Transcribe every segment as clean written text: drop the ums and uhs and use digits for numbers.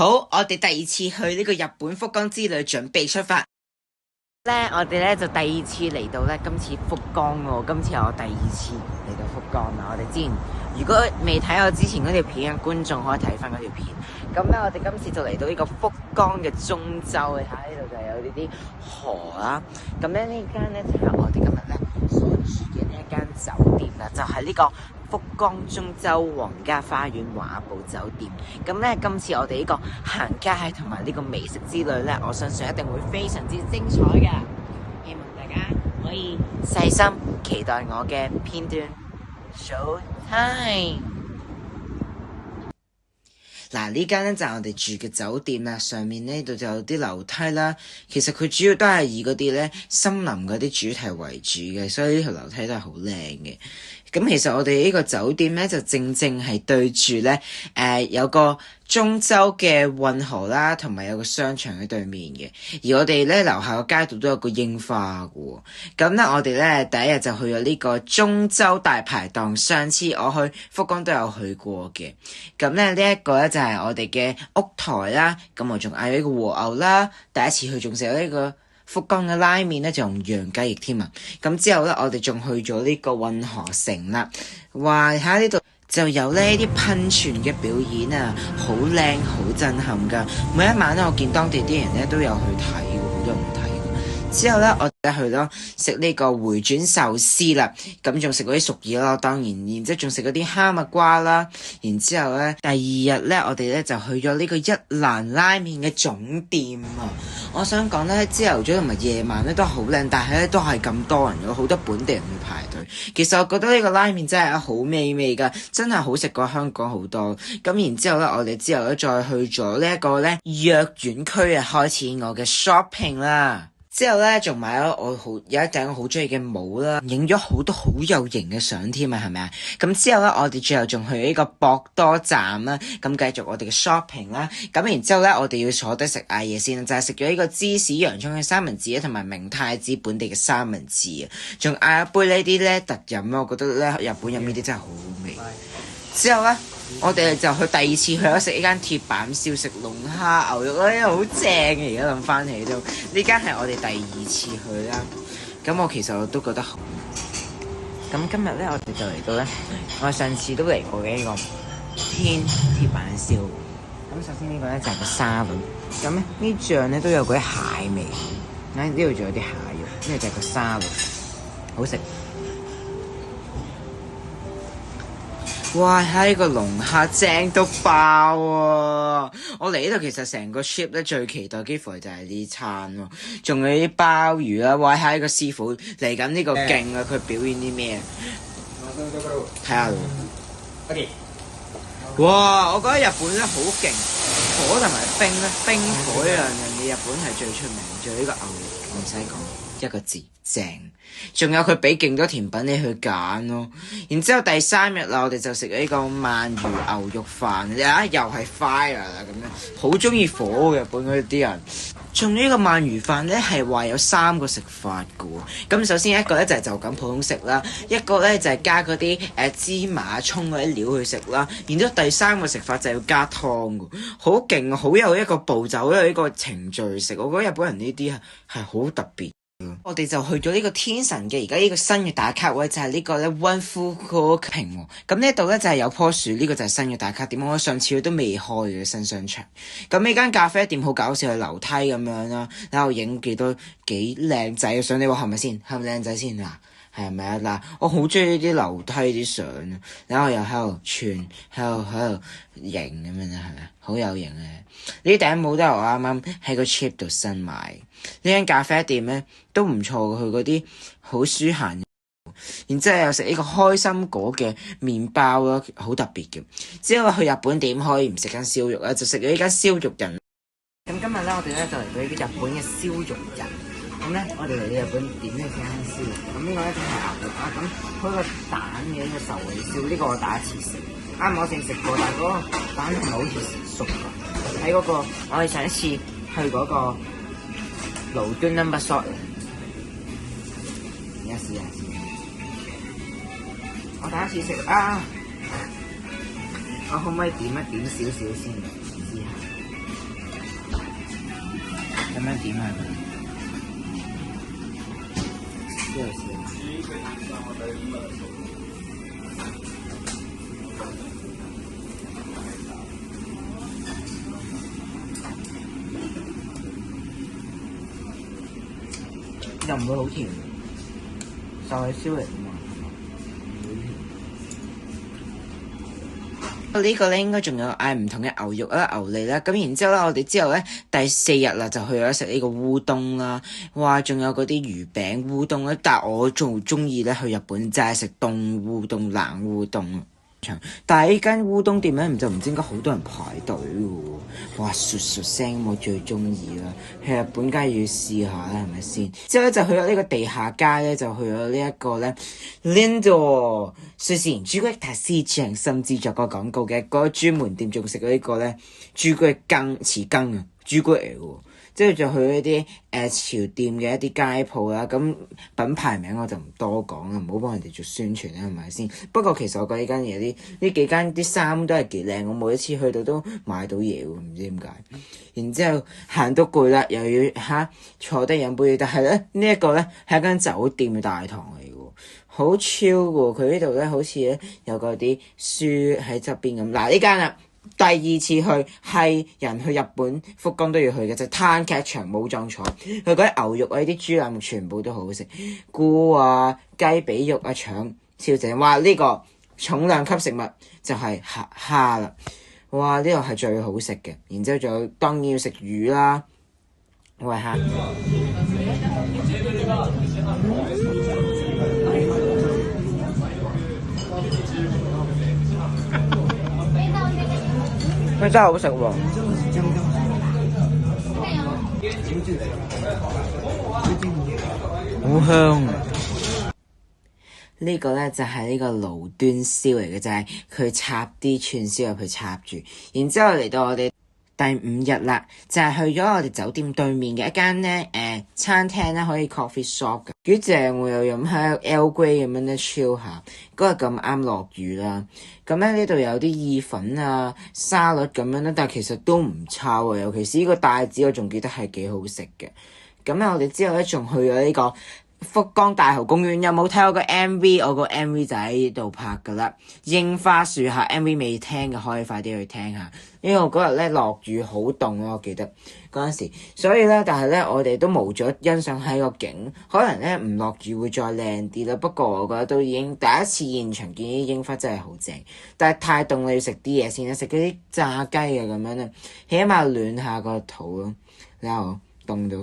好，我哋第二次去呢個日本福岡之旅，準備出發。我哋就第二次嚟到今次福岡喎。今次係我第二次嚟到福岡啦。我哋之前如果未睇我之前嗰條片嘅觀眾，可以睇翻嗰條片。咁我哋今次就嚟到呢個福岡嘅中洲，你睇下呢度就有呢啲河啦。咁呢間就係我哋今日所住嘅呢一間酒店啦，就係呢個福岡中洲皇家花園畫報酒店。咁今次我哋呢個行街同埋呢個美食之旅我相信一定會非常之精彩嘅。希望大家可以細心期待我嘅片段。Show time！嗱，呢間就係我哋住嘅酒店啦，上面呢度就有啲樓梯啦。其實佢主要都係以嗰啲森林嗰啲主題為主嘅，所以呢條樓梯都係好靚嘅。咁其實我哋呢個酒店就正係對住有個中洲嘅運河啦，同埋有個商場喺對面嘅。而我哋樓下個街道都有個櫻花嘅。咁我哋第一日就去咗呢個中洲大排檔。上次我去福岡都有去過嘅。咁呢一個就係我哋嘅屋台啦。咁我仲嗌咗一個和牛啦。第一次去仲食咗呢個福岡嘅拉麵就用羊雞翼添啊！咁之後我哋仲去咗呢個運河城啦。哇！喺呢度就有呢啲噴泉嘅表演啊，好靚好震撼噶。每一晚我見當地啲人都有去睇，好多人睇。之後我哋去咯食呢個回轉壽司啦，咁仲食嗰啲熟嘢咯，當然之後仲食嗰啲哈密瓜啦。然之後第二日我哋就去咗呢個一蘭拉麵嘅總店啊。我想講朝頭早同埋夜晚都好靚，但係都係咁多人，有好多本地人去排隊。其實我覺得呢個拉麵真係好美味噶，真係好食過香港好多。咁然之後我哋之後再去咗呢一個藥丸區啊，開始我嘅 shopping 啦。之後仲買咗我有一頂我好中意嘅帽啦，影咗好多好有型嘅相添啊，係咪啊？咁之後我哋最後仲去呢個博多站啦，咁繼續我哋嘅 shopping 啦。咁然之後我哋要坐低食嗌嘢先，就係食咗呢個芝士洋葱嘅三文治同埋明太子本地嘅三文治啊，仲嗌一杯呢啲特飲啊，我覺得日本飲呢啲真係好好味。之後我哋就去第二次去咗食呢間鐵板燒，食龍蝦牛肉好正嘅。而家諗翻起都，呢間係我哋第二次去啦。咁我其實我都覺得好。咁今日我哋就嚟到我上次都嚟過嘅呢個天鐵板燒。咁首先呢個就係個沙律，咁呢醬都有嗰啲蟹味。呢度仲有啲蟹肉，呢個就係個沙律，好食。哇！睇呢個龍蝦正到爆啊！我嚟呢度其實成個 trip 最期待幾乎就係呢餐喎，仲有啲鮑魚啦！哇！睇呢個師傅嚟緊呢個勁啊！佢表演啲咩？睇下咯。OK。哇！我覺得日本好勁，火同埋冰火呢兩樣嘢，日本係最出名。仲有呢個牛肉，唔使講，一個字正。仲有佢俾勁多甜品你去揀咯。然之後第三日啦，我哋就食呢個鰻魚牛肉飯，又係 fire 啦咁樣，好中意火嘅日本嗰啲人。仲有呢個鰻魚飯係話有3個食法嘅喎。咁首先一個就係就咁普通食啦，一個就係加嗰啲芝麻葱嗰啲料去食啦。然之後第3個食法就係要加湯嘅，好勁，好有一個步驟，有一個程序食。我覺得日本人呢啲係好特別。我哋就去咗呢個天神嘅而家呢個新嘅打卡位，就係呢個One Fukuoka喎。咁呢度就係有棵樹，呢個就係新嘅打卡點。我上次都未開嘅新商場。咁呢間咖啡店好搞笑，係樓梯咁樣啦，然後影幾靚仔嘅相，你話係咪先？係咪靚仔先嗱？係咪啊？嗱，我好中意呢啲樓梯啲相啊，然後又喺度串，喺度型咁樣啦，係咪？好有型啊！呢頂帽都係我啱啱喺個 trip 度新買。呢間咖啡店都唔錯，佢嗰啲好舒閒。然之後又食呢個開心果嘅麵包咯，好特別嘅。之後去日本點可以唔食間燒肉啊？就食咗呢間燒肉人。咁今日我哋就嚟到呢個日本嘅燒肉人。咁我哋嚟到日本點呢間燒肉？咁呢個就係牛肉啊。咁開個蛋嘅呢個壽喜燒，呢個我第一次食。啱我淨食過，但係嗰個蛋係好似熟㗎。喺嗰個我哋上一次去嗰個盧端 number shot， 而家試下先。我第一次食啊！我可唔可以點少少先試下？樣點啊？又唔會好甜，就係燒嚟㗎嘛。呢個咧應該仲有嗌唔同嘅牛肉啦、牛脷啦，咁然之後咧，我哋之後咧第4日啦就去咗食呢個烏冬啦，哇！仲有嗰啲魚餅烏冬咧，但係我仲中意咧去日本就係食凍烏冬、冷烏冬。但係呢間烏冬店咧，就唔知點解好多人排隊喎，哇！唰唰聲，我最中意啦。去日本梗係要試下啦，係咪先？之後咧就去咗呢個地下街咧，就去咗呢一個咧 Lindo 瑞士朱古力塔斯醬，甚至作過廣告嘅嗰個專門店，仲食咗呢個咧朱古力匙羹啊，朱古力嚟嘅喎。之後就去一啲潮店嘅一啲街鋪啦，咁品牌名我就唔多講啦，唔好幫人哋做宣傳啦，係咪先？不過其實我覺得呢間嘢呢幾間啲衫都係幾靚，我每一次去到都買到嘢喎，唔知點解。然之後行到攰啦，又要坐低飲杯嘢，但係咧呢一個咧係一間酒店嘅大堂嚟嘅喎，好超喎！佢呢度咧好似咧有嗰啲書喺側邊咁。嗱呢間啦。第二次去係人去日本福岡都要去嘅，就係灘劇場武藏菜，佢嗰啲牛肉啊、啲豬腩全部都好好食，菇啊、雞髀肉啊、腸超正。哇！呢個重量級食物就係蝦啦，哇！呢個係最好食嘅。然之後仲有當然要食魚啦，喂蝦。佢真係好食喎，好香啊！呢個咧就係呢個爐端燒嚟嘅，就係佢插啲串燒入去插住，然之後嚟到我哋第5日啦，就係去咗我哋酒店對面嘅一間咧餐廳咧，可以 coffee shop 嘅，幾正喎，又飲喺 L Grey 咁樣咧 chill 下。嗰日咁啱落雨啦，咁咧呢度有啲意粉啊、沙律咁樣咧，但係其實都唔差喎，尤其是呢個帶子我仲記得係幾好食嘅。咁咧我哋之後咧仲去咗呢個福岡大蠔公園，有冇睇我個 MV？ 我個 MV 就喺度拍噶啦，櫻花樹下 MV 未聽嘅可以快啲去聽下，因為我嗰日咧落雨好凍咯，我記得嗰陣時，所以咧但係咧我哋都冇咗欣賞喺個景，可能咧唔落雨會再靚啲啦。不過我覺得都已經第一次現場見啲櫻花真係好正，但係太凍你要食啲嘢先啦，食嗰啲炸雞啊咁樣咧，起碼暖下個肚咯。你睇我凍到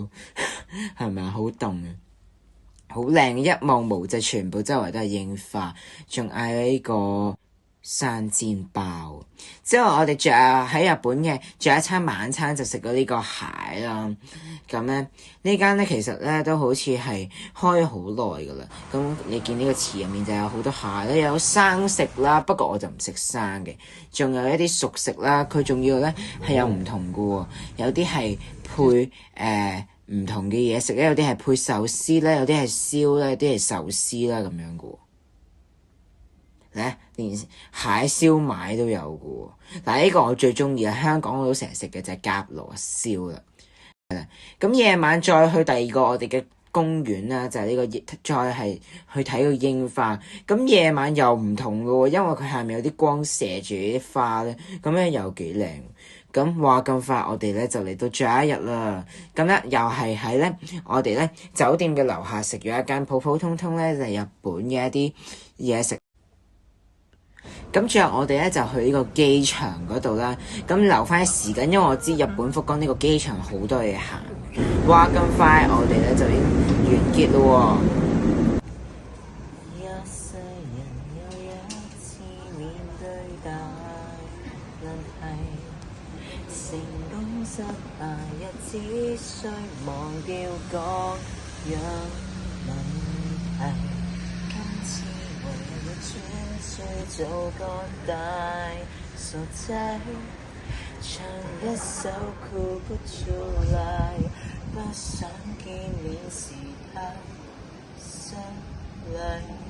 係咪啊？好凍啊！好靚，一望無際，全部周圍都係櫻花，仲嗌咗呢個生煎包。之後我哋仲有喺日本嘅，仲有一餐晚餐就食咗呢個蟹啦。咁咧呢間咧其實咧都好似係開咗好耐噶啦。咁你見呢個池入面就有好多蟹咧，有生食啦，不過我就唔食生嘅。仲有一啲熟食啦，佢仲要咧係有唔同噶喎，有啲係配唔同嘅嘢食咧，有啲係配壽司咧，有啲係燒咧，有啲係壽司啦咁樣嘅喎。咧連蟹燒賣都有嘅喎。嗱，呢個我最中意啊，香港我都成日食嘅就係甲螺燒啦。係啦，咁夜晚再去第二個我哋嘅公園啦，就係呢個再係去睇個櫻花。咁夜晚又唔同嘅喎，因為佢下面有啲光射住啲花咧，咁樣又幾靚。咁話咁快，我哋咧就嚟到最後一日啦。咁咧又係喺咧我哋咧酒店嘅樓下食咗一間普普通通咧就係日本嘅一啲嘢食。咁最後我哋咧就去呢個機場嗰度啦。咁留翻啲時間，因為我知日本福岡呢個機場好多嘢行。話咁快，我哋咧就已經完結咯喎。失敗也只需忘掉各樣問題，今次為了專注做個大傻仔，唱一首哭不出來，不想見面時太失禮。